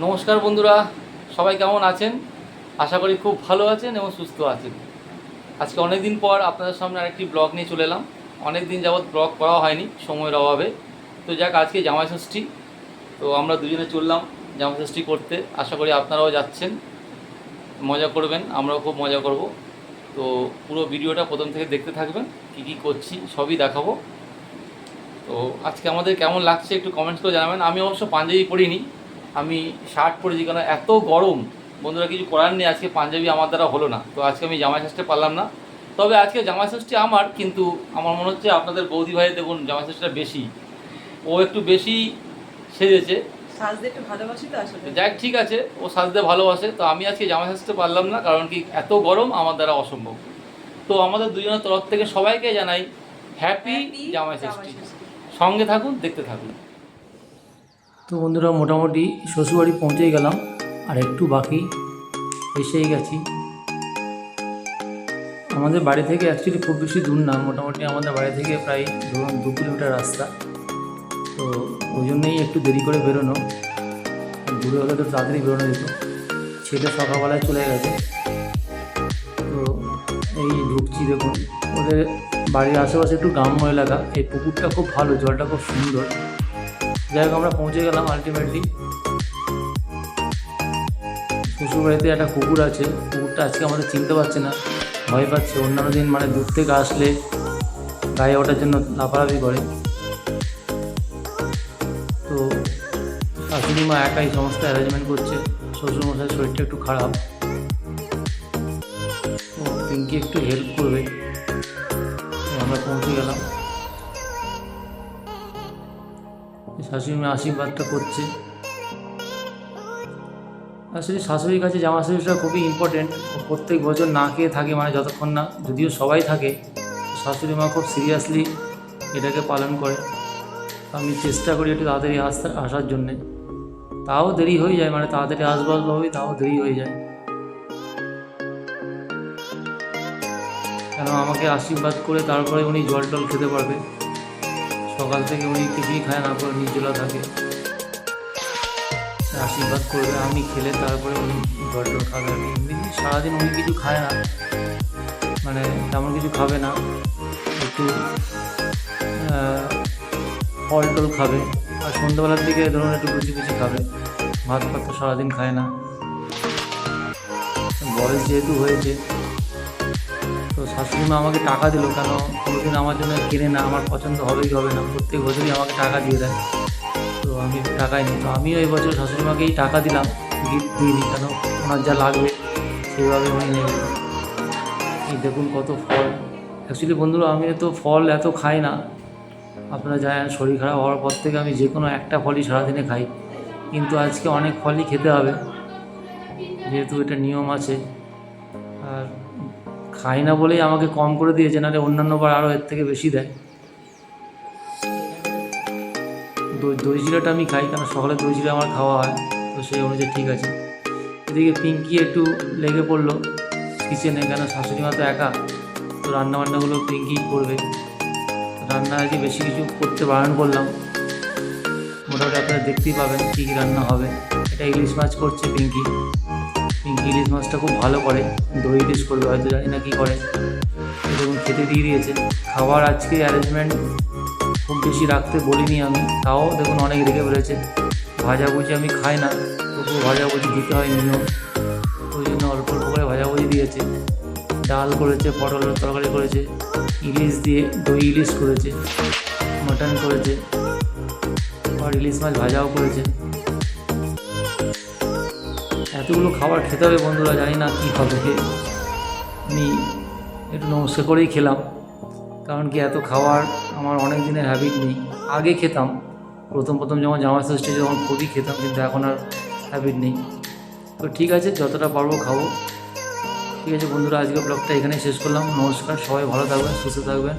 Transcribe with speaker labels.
Speaker 1: নমস্কার বন্ধুরা, সবাই কেমন আছেন? আশা করি খুব ভালো আছেন এবং সুস্থ আছেন। আজকে অনেক দিন পর আপনাদের সামনে আরেকটি ব্লগ নিয়ে চলে এলাম। অনেক দিন যাবৎ ব্লগ করা হয়নি সময়ের অভাবে। তো যাক, আজকে জামাই ষষ্ঠী, তো আমরা দুজনে চললাম জামাই ষষ্ঠী করতে। আশা করি আপনারাও যাচ্ছেন, মজা করবেন, আমরাও খুব মজা করব। তো পুরো ভিডিওটা প্রথম থেকে দেখতে থাকবেন, কী কী করছি সবই দেখাবো। তো আজকে আমাদের কেমন লাগছে একটু কমেন্টস করে জানাবেন। আমি অবশ্য পাঞ্জাবি পরিনি, আমি শার্ট পরেছি, কারণ এত গরম বন্ধুরা, কিছু করার নেই। আজকে পাঞ্জাবি আমার দ্বারা হলো না, তো আজকে আমি জামাই ষষ্ঠী পারলাম না। তবে আজকে জামাই ষষ্ঠী আমার, কিন্তু আমার মনে হচ্ছে আপনাদের বৌদি ভাই দেখুন জামাই ষষ্ঠীটা বেশি, ও একটু বেশি সেজেছে।
Speaker 2: সাজতে একটু ভালোবাসি তো আসলে।
Speaker 1: যাক, ঠিক আছে, ও সাজতে ভালোবাসে। তো আমি আজকে জামাই ষষ্ঠী পারলাম না, কারণ কি এত গরম আমার দ্বারা অসম্ভব। তো আমাদের দুজনের তরফ থেকে সবাইকে জানাই হ্যাপি জামাই ষষ্ঠী। সঙ্গে থাকুন, দেখতে থাকুন। তো বন্ধুরা, মোটামুটি শ্বশুরবাড়ি পৌঁছেই গেলাম, আর একটু বাকি, এসেই গেছি। আমাদের বাড়ি থেকে অ্যাকচুয়ালি খুব বেশি দূর না, মোটামুটি আমাদের বাড়ি থেকে প্রায় ধরুন 2 কিলোমিটার রাস্তা। তো ওই জন্যই একটু দেরি করে বেরোনো, দূরে হলে তো তাড়াতাড়ি বেরোনো যেত। ছেলে সকালবেলায় চলে গেছে। তো এই ঢুকছি, দেখুন ওদের বাড়ির আশেপাশে একটু গ্রাম্য এলাকা। এই পুকুরটা খুব ভালো, জলটা খুব সুন্দর। যাই হোক, আমরা পৌঁছে গেলাম আলটিমেটলি। শ্বশুরবাড়িতে একটা কুকুর আছে, কুকুরটা আজকে আমাদের চিনতে পারছে না, ভয় পাচ্ছে। অন্যান্য দিন মানে দূর থেকে আসলে গায়ে ওঠার জন্য লাফালাফি করে। তো শাশুড়ি মা একাই সমস্ত অ্যারেঞ্জমেন্ট করছে। শ্বশুরমশাই শরীরটা একটু খারাপ, তো পিঙ্কি একটু হেল্প করবে। আমরা পৌঁছে গেলাম, শাশুড়ি মা আশীর্বাদটা করছে। আসলে শাশুড়ির কাছে জামা ষষ্ঠীটা খুবই ইম্পর্টেন্ট। প্রত্যেক বছর না খেয়ে থাকে, মানে যতক্ষণ না, যদিও সবাই থাকে, শাশুড়ি মা খুব সিরিয়াসলি এটাকে পালন করে। আমি চেষ্টা করি একটু তাড়াতাড়ি আসার জন্যে, তাও দেরি হয়ে যায়, মানে তাড়াতাড়ি আসবাসভাবেই তাও দেরি হয়ে যায়। কেন আমাকে আশীর্বাদ করে তারপরে উনি জল টল খেতে পারবে। সকাল থেকে উনি কিছুই খায় না, করে নির্জলা থাকে। আশীর্বাদ করবে, আমি খেলে তারপরে উনি জল টল খাবে। আর এমনি সারাদিন উনি কিছু খায় না, মানে তেমন কিছু খাবে না, একটু ফল টল খাবে। আর সন্ধ্যাবেলার দিকে ধরুন একটু লুচি ফুচি খাবে, ভাত ভাত তো সারাদিন খায় না। বয়স যেহেতু হয়েছে, তো শাশুড়ি মা আমাকে টাকা দিল, কেন কোনোদিন আমার জন্য কেনে না, আমার পছন্দ হবে কি হবে না, প্রত্যেক বছরই আমাকে টাকা দিয়ে দেয়। তো আমি টাকাই নিই, তো আমিও এই বছর শাশুড়ি মাকেই টাকা দিলাম, গিফট দিইনি, কেন ওনার যা লাগবে সেইভাবে উনি নেবে। এই দেখুন কত ফল। অ্যাকচুয়ালি বন্ধুরা, আমি তো ফল এত খাই না, আপনারা জানেন শরীর খারাপ হওয়ার পর থেকে আমি যে কোনো একটা ফলই সারাদিনে খাই, কিন্তু আজকে অনেক ফলই খেতে হবে, যেহেতু এটা নিয়ম আছে। আর খাই না বলেই আমাকে কম করে দিয়েছে, নাহলে অন্যান্য বার আরও এর থেকে বেশি দেয়। দই জিরাটা আমি খাই, কারণ সকালে দই জিরা আমার খাওয়া হয়, তো সেই অনুযায়ী ঠিক আছে। এদিকে পিঙ্কি একটু লেগে পড়লো কিচেনে, কেন শাশুড়ি মা তো একা, তো রান্নাবান্নাগুলো পিঙ্কি করবে। রান্না আজকে বেশি কিছু করতে বারণ করলাম, মোটামুটি আপনারা দেখতেই পাবেন কী কী রান্না হবে। এটা ইলিশ মাছ করছে পিঙ্কি। পিঙ্কি ইলিশ মাছটা খুব ভালো করে, দই ইলিশ করবে হয়তো, জানি না কী করে। এরকম খেতে দিয়ে দিয়েছে। খাবার আজকে অ্যারেঞ্জমেন্ট খুব বেশি রাখতে বলিনি আমি, তাও দেখুন অনেক রেখে ফেলেছে। ভাজাভুজি আমি খাই না, তবুও ভাজাভুজি দিতে হয় নিয়ম, ওই জন্য অল্প অল্প করে ভাজাভুজি দিয়েছে। ডাল করেছে, পটলের তরকারি করেছে, ইলিশ দিয়ে দই ইলিশ করেছে, মাটন করেছে, আর ইলিশ মাছ ভাজাও করেছে। এতগুলো খাবার খেতে হবে বন্ধুরা, জানি না কী হবে। আমি একটু নমস্কার করেই খেলাম, কারণ কি এত খাবার আমার অনেক দিনের হ্যাবিট নেই। আগে খেতাম, প্রথম যখন জামাই ষষ্ঠী যখন খুবই খেতাম, কিন্তু এখন আর হ্যাবিট নেই। তো ঠিক আছে, যতটা পারবো খাবো। ঠিক আছে বন্ধুরা, আজকে ব্লগটা এখানেই শেষ করলাম। নমস্কার, সবাই ভালো থাকবেন, সুস্থ থাকবেন।